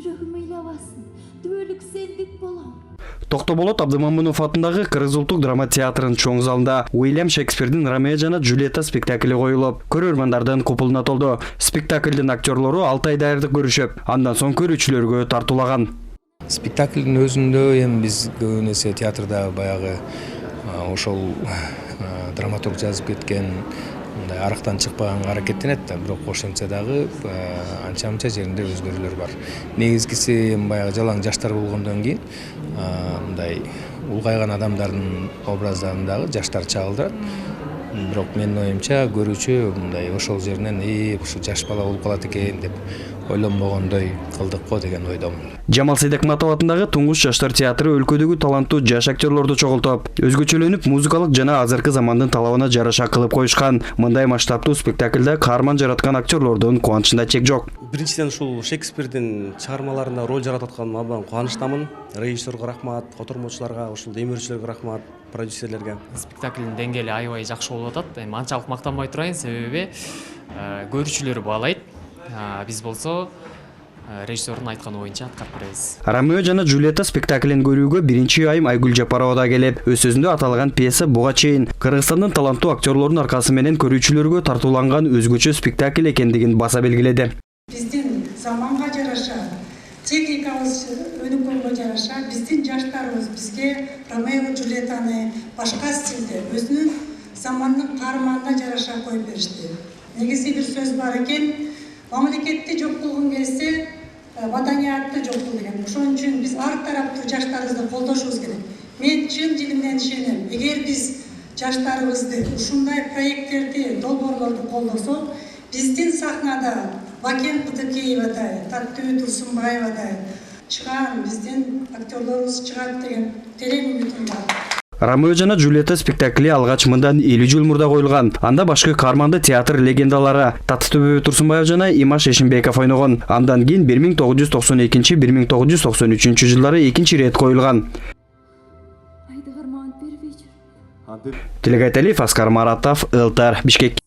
жүрөгүм ыйлабасын, түбөлүк сендик болом. Токтоболот Абдымамынов атындагы Кыргыз улуттук драма театрынын чоң залында Уильям Шекспирдин Ромео жана Джульетта спектакли коюлуп, көрөрмандардын купулуна толду. Спектаклдин актерлору 6 ай даярдык көрүшүп, андан соң көрүүчүлөргө тартуулаган. Спектаклдин өзүндө эми биз көбүн эсе театрда баягы ошол драматург жазып кеткен мындай арактан чыкпаганга аракеттенет да, бирок ошентсе дагы анча-мынча жеринде өзгөрүүлөр бар. Негизгиси эми баягы жалаң жаштар болгондон кийин мындай улгайган адамдардын образдарын дагы жаштар чагылдырат. Бирок менин оюмча көрүүчү мындай ошол жеринен ушу жаш бала болуп калат экен деп ойлонбогондой кылдык го деген ойдомун. Жамал Сейдекматов атындагы Туңгуч жаштар театры өлкөдөгү таланттуу жаш актерлорду чогултуп, өзгөчөлөнүп музыкалык жана азыркы замандын талабына жараша кылып коюшкан. Мындай масштабтуу спектаклде каарман жараткан актерлордун кубанычында чек жок. Биринчиден ушул Шекспирдин чыгармаларында роль жаратып атканыма абдан кубанычтамын. Режиссерге рахмат, котормочуларга, ушул демирчилерге рахмат, продюсерлерге. Спектаклдин деңгээли аябай жакшы болуп атат. Эми анчалык мактанбай турайын, себеби көрүүчүлөр баалайт. Биз болсо режиссердун айтканы боюнча аткарып беребиз. Ромео жана Джульетта спектаклин көрүүгө биринчи айым Айгүл Жапарова да келип, өз сөзүндө аталган пьеса буга чейин Кыргызстандын таланттуу актерлордун аркасы менен көрүүчүлөргө тартууланган өзгөчө спектакль экендигин баса белгиледи. Биздин заманга жараша, техникабыз өнүккөнгө жараша, биздин жаштарыбыз бизге Ромео Джульеттаны башка стилде, өзүнүн замандын каарманына жараша коюп беришти. Негизи бир сөз бар экен, мамлекетти жок кылгың келсе, маданиятты жок кыл деген. Ошон үчүн биз ар тараптуу жаштарыбызды колдошубуз керек. Мен чын дилимден ишенем. Эгер биз жаштарыбызды ушундай проекттерди, долбоорлорду колдосок, биздин сахнада Бакен Кудыкеевадай, Таттуу Турсунбаевадай чыган биздин актерлорубуз чыгат деген терең үмүтүм бар. Ромео жана Джульетта спектакли алгач мындан 50 жыл мурда коюлган. Анда башкы каарманды театр легендалары Таттуу Турсунбаев жана Имаш Эшимбеков ойногон. Андан кийин 1992-1993 жылдары экинчи рет коюлган. Тилек Айталиев, Аскар Маратов, Элтар, Бишкек.